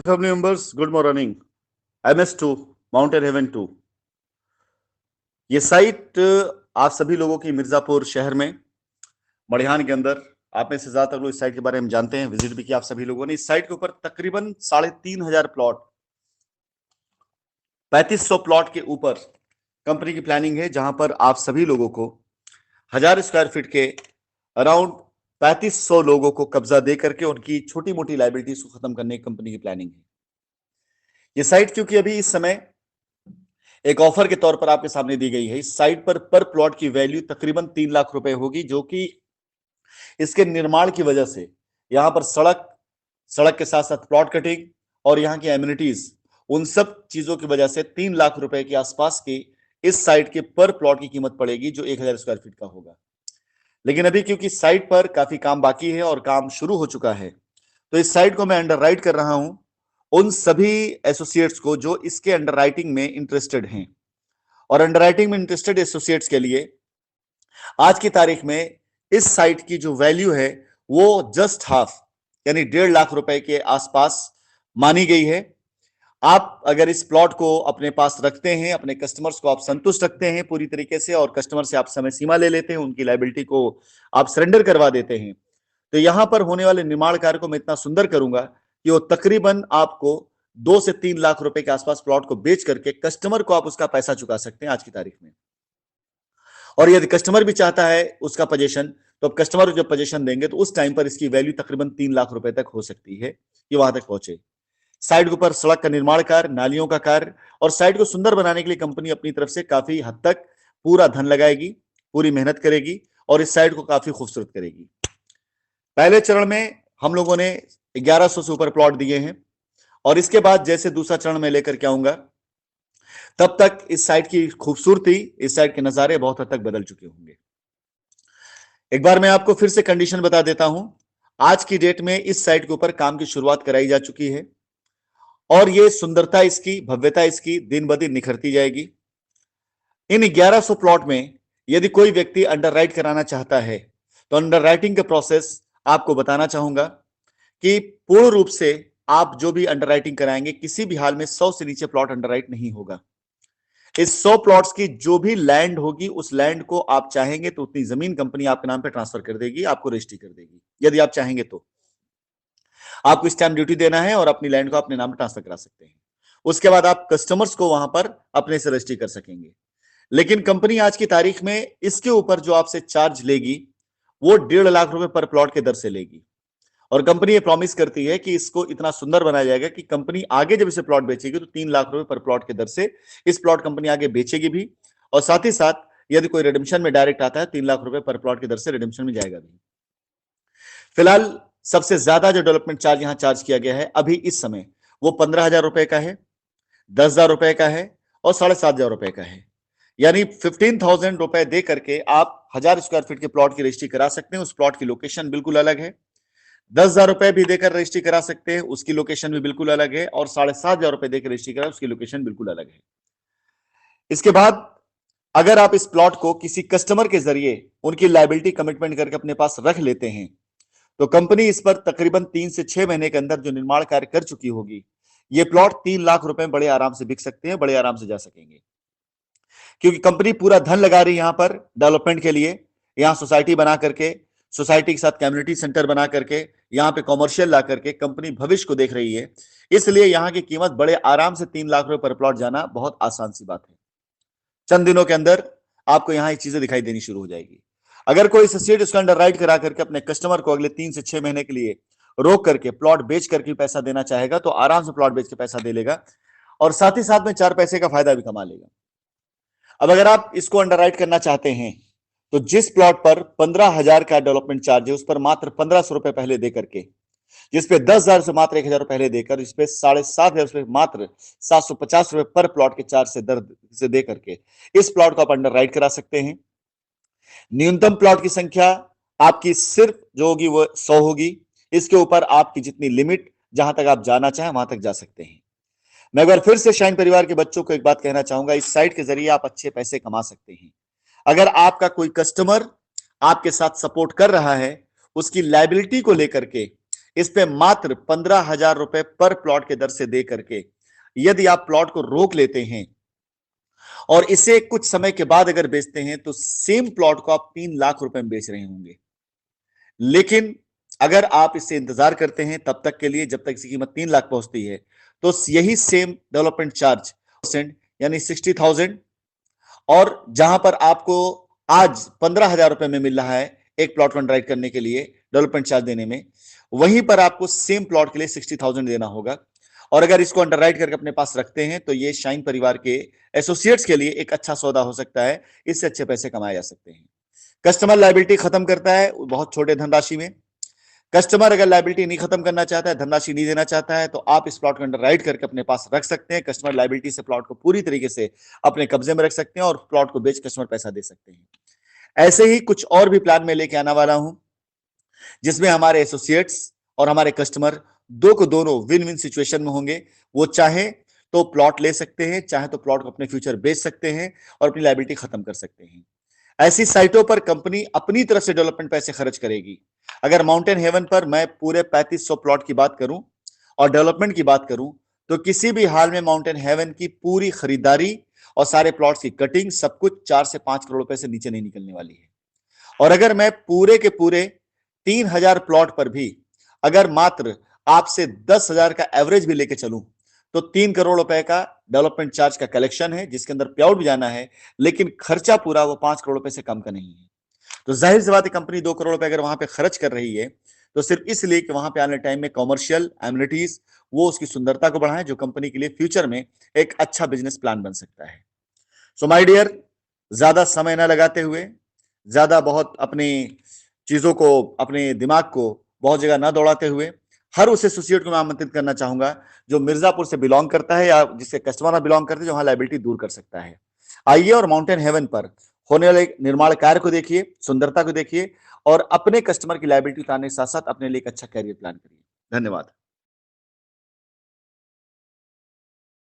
family members, good morning. MS2 mountain heaven 2 ये site आप सभी लोगों की मिर्जापुर शहर में मड़िहान के अंदर। आप में से ज्यादातर लोग इस साइट के बारे में जानते हैं, विजिट भी किया आप सभी लोगों ने। इस साइट के ऊपर तकरीबन 3,500 प्लॉट, 3500 प्लॉट के ऊपर कंपनी की प्लानिंग है, जहां पर आप सभी लोगों को 1000 स्क्वायर फीट के अराउंड 3500 लोगों को कब्जा दे करके उनकी छोटी मोटी लाइबिलिटीज को खत्म करने की कंपनी की प्लानिंग है। ये साइट क्योंकि अभी इस समय एक ऑफर के तौर पर आपके सामने दी गई है, इस साइट पर प्लॉट की वैल्यू तकरीबन 3 लाख रुपए होगी, जो कि इसके निर्माण की वजह से यहां पर सड़क के साथ साथ प्लॉट कटिंग और यहां की एमिनिटीज, उन सब चीजों की वजह से 3 लाख रुपए के आसपास की इस साइट के पर प्लॉट की कीमत पड़ेगी, जो 1000 स्क्वायर फीट का होगा। लेकिन अभी क्योंकि साइट पर काफी काम बाकी है और काम शुरू हो चुका है, तो इस साइट को मैं अंडरराइट कर रहा हूं उन सभी एसोसिएट्स को जो इसके अंडरराइटिंग में इंटरेस्टेड हैं। और अंडरराइटिंग में इंटरेस्टेड एसोसिएट्स के लिए आज की तारीख में इस साइट की जो वैल्यू है वो जस्ट हाफ, यानी 1.5 लाख रुपए के आसपास मानी गई है। आप अगर इस प्लॉट को अपने पास रखते हैं, अपने कस्टमर्स को आप संतुष्ट रखते हैं पूरी तरीके से, और कस्टमर से आप समय सीमा ले लेते हैं, उनकी लायबिलिटी को आप सरेंडर करवा देते हैं, तो यहां पर होने वाले निर्माण कार्य को मैं इतना सुंदर करूंगा कि वो तकरीबन आपको 2 से 3 लाख रुपए के आसपास प्लॉट को बेच करके कस्टमर को आप उसका पैसा चुका सकते हैं आज की तारीख में। और यदि कस्टमर भी चाहता है उसका पोजीशन, तो अब कस्टमर जब पोजीशन देंगे तो उस टाइम पर इसकी वैल्यू तकरीबन 3 लाख रुपए तक हो सकती है कि वहां तक पहुंचे। साइड के ऊपर सड़क का निर्माण कार्य, नालियों का कार्य और साइड को सुंदर बनाने के लिए कंपनी अपनी तरफ से काफी हद तक पूरा धन लगाएगी, पूरी मेहनत करेगी और इस साइड को काफी खूबसूरत करेगी। पहले चरण में हम लोगों ने 1100 से ऊपर प्लॉट दिए हैं और इसके बाद जैसे दूसरा चरण में लेकर के आऊंगा, तब तक इस साइट की खूबसूरती, इस साइट के नजारे बहुत हद तक बदल चुके होंगे। एक बार मैं आपको फिर से कंडीशन बता देता हूं। आज की डेट में इस साइट के ऊपर काम की शुरुआत कराई जा चुकी है और ये सुंदरता इसकी, भव्यता इसकी दिन ब दिन निखरती जाएगी। इन 1100 प्लॉट में यदि कोई व्यक्ति अंडरराइट कराना चाहता है, तो अंडरराइटिंग का प्रोसेस आपको बताना चाहूंगा कि पूर्ण रूप से आप जो भी अंडरराइटिंग कराएंगे, किसी भी हाल में 100 से नीचे प्लॉट अंडरराइट नहीं होगा। इस 100 प्लॉट्स की जो भी लैंड होगी, उस लैंड को आप चाहेंगे तो उतनी जमीन कंपनी आपके नाम पे ट्रांसफर कर देगी, आपको रजिस्ट्री कर देगी। यदि आप चाहेंगे तो आपको स्टैंप ड्यूटी देना है और अपनी लैंड को अपने नाम पे ट्रांसफर करा सकते हैं। उसके बाद आप कस्टमर्स को वहां पर अपने से रजिस्ट्री कर सकेंगे। लेकिन कंपनी आज की तारीख में इसके ऊपर जो आपसे चार्ज लेगी वो 1.5 लाख रुपए पर प्लॉट के दर से लेगी। और कंपनी ये प्रॉमिस करती है कि इसको इतना सुंदर बनाया जाएगा कि कंपनी आगे जब इसे प्लॉट बेचेगी तो 3 लाख रुपए पर प्लॉट के दर से इस प्लॉट कंपनी आगे बेचेगी भी, और साथ ही साथ यदि कोई रिडेम्पशन में डायरेक्ट आता है 3 लाख रुपए पर प्लॉट की दर से रिडेम्पशन में जाएगा भी। फिलहाल सबसे ज्यादा जो डेवलपमेंट चार्ज यहां चार्ज किया गया है अभी इस समय, वो 15,000 रुपए का है, 10,000 रुपए का है और 7,500 रुपए का है। यानी 15,000 रुपए दे करके आप 1000 स्क्वायर फीट के प्लॉट की रजिस्ट्री करा सकते हैं। उस प्लॉट की लोकेशन बिल्कुल अलग है। 10,000 रुपए भी देकर रजिस्ट्री करा सकते हैं, उसकी लोकेशन भी बिल्कुल अलग है। और 7,500 रुपए देकर रजिस्ट्री करा, उसकी लोकेशन बिल्कुल अलग है। इसके बाद अगर आप इस प्लॉट को किसी कस्टमर के जरिए उनकी लायबिलिटी कमिटमेंट करके अपने पास रख लेते हैं, तो कंपनी इस पर तकरीबन 3 से 6 महीने के अंदर जो निर्माण कार्य कर चुकी होगी, ये प्लॉट 3 लाख रुपए बड़े आराम से बिक सकते हैं, बड़े आराम से जा सकेंगे। क्योंकि कंपनी पूरा धन लगा रही है यहां पर डेवलपमेंट के लिए। यहां सोसाइटी बना करके, सोसाइटी के साथ कम्युनिटी सेंटर बना करके, यहां पे कॉमर्शियल ला करके कंपनी भविष्य को देख रही है। इसलिए यहां की कीमत बड़े आराम से 3 लाख रुपए पर प्लॉट जाना बहुत आसान सी बात है। चंद दिनों के अंदर आपको यहां ये चीजें दिखाई देनी शुरू हो जाएगी। अगर कोई एसोसिएट उसका अंडरराइट करा करके अपने कस्टमर को अगले 3 से 6 महीने के लिए रोक करके प्लॉट बेच करके पैसा देना चाहेगा, तो आराम से प्लॉट बेच के पैसा दे लेगा और साथ ही साथ में 4 पैसे का फायदा भी कमा लेगा। अब अगर आप इसको अंडरराइट करना चाहते हैं, तो जिस प्लॉट पर 15,000 का डेवलपमेंट चार्ज है, उस पर मात्र 1,500 रुपए पहले दे करके, जिसपे 10,000 से मात्र 1,000 पहले देकर, इस पे 7,500 से मात्र 750 रुपए पर प्लॉट के चार्ज से दे करके इस प्लॉट को आप अंडरराइट करा सकते हैं। न्यूनतम प्लॉट की संख्या आपकी सिर्फ जो होगी वो 100 होगी। इसके ऊपर आपकी जितनी लिमिट, जहां तक आप जाना चाहें वहां तक जा सकते हैं। मैं एक बार फिर से शाइन परिवार के बच्चों को एक बात कहना चाहूंगा, इस साइट के जरिए आप अच्छे पैसे कमा सकते हैं। अगर आपका कोई कस्टमर आपके साथ सपोर्ट कर रहा है, उसकी लायबिलिटी को लेकर के इस पे मात्र 15,000 रुपए पर प्लॉट के दर से दे करके यदि आप प्लॉट को रोक लेते हैं और इसे कुछ समय के बाद अगर बेचते हैं तो सेम प्लॉट को आप 3 लाख रुपए में बेच रहे होंगे। लेकिन अगर आप इससे इंतजार करते हैं तब तक के लिए जब तक इसकी कीमत 3 लाख पहुंचती है, तो यही सेम डेवलपमेंट चार्ज यानी 60,000, और जहां पर आपको आज 15,000 रुपए में मिल रहा है एक प्लॉट अंडरराइट करने के लिए डेवलपमेंट चार्ज देने में, वहीं पर आपको सेम प्लॉट के लिए 60,000 देना होगा। और अगर इसको अंडरराइट करके अपने पास रखते हैं तो ये शाइन परिवार के एसोसिएट्स के लिए एक अच्छा सौदा हो सकता है, इससे अच्छे पैसे कमाए जा सकते हैं। कस्टमर लायबिलिटी खत्म करता है बहुत छोटे धनराशि में। कस्टमर अगर लायबिलिटी नहीं खत्म करना चाहता है, धनराशि नहीं देना चाहता है, तो आप इस प्लॉट को अंडरराइट करके अपने पास रख सकते हैं। कस्टमर लायबिलिटी से प्लॉट को पूरी तरीके से अपने कब्जे में रख सकते हैं और प्लॉट को बेच कस्टमर पैसा दे सकते हैं। ऐसे ही कुछ और भी प्लान में लेके आने वाला हूं, जिसमें हमारे एसोसिएट्स और हमारे कस्टमर दो को दोनों विन विन सिचुएशन में होंगे। वो चाहे तो प्लॉट ले सकते हैं, चाहे तो प्लॉट को अपने फ्यूचर बेच सकते हैं और अपनी लायबिलिटी खत्म कर सकते हैं। ऐसी साइटों पर कंपनी अपनी तरफ से डेवलपमेंट पैसे खर्च करेगी। अगर माउंटेन हेवन पर मैं पूरे 3500 प्लॉट की बात करूं और डेवलपमेंट की बात करूं, तो किसी भी हाल में माउंटेन हेवन की पूरी खरीदारी और सारे प्लॉट्स की कटिंग सब कुछ 4 से 5 करोड़ रुपए से नीचे नहीं निकलने वाली है। और अगर मैं पूरे के पूरे 3,000 प्लॉट पर भी अगर मात्र आपसे 10,000 का एवरेज भी लेके चलूं, तो 3 करोड़ रुपए का डेवलपमेंट चार्ज का कलेक्शन है, जिसके अंदर पे आउट भी जाना है, लेकिन खर्चा पूरा वो 5 करोड़ रुपए से कम का नहीं है। तो जाहिर सी बात है कंपनी 2 करोड़ रुपए अगर वहां पे खर्च कर रही है, तो सिर्फ इसलिए कि वहां पे आने टाइम में कॉमर्शियल एमिनिटीज वो उसकी सुंदरता को बढ़ाएं, जो कंपनी के लिए फ्यूचर में एक अच्छा बिजनेस प्लान बन सकता है। सो माय डियर, ज्यादा समय ना लगाते हुए, ज्यादा बहुत अपनी चीजों को, अपने दिमाग को बहुत जगह ना दौड़ाते हुए, हर उस एसोसिएट को मैं आमंत्रित करना चाहूंगा जो मिर्जापुर से बिलोंग करता है या जिसके कस्टमर बिलोंग करते हैं, जो वहां लायबिलिटी दूर कर सकता है। आइए और माउंटेन हेवन पर होने वाले निर्माण कार्य को देखिए, सुंदरता को देखिए और अपने कस्टमर की लायबिलिटी उतारने के साथ साथ अपने लिए एक अच्छा कैरियर प्लान करिए। धन्यवाद।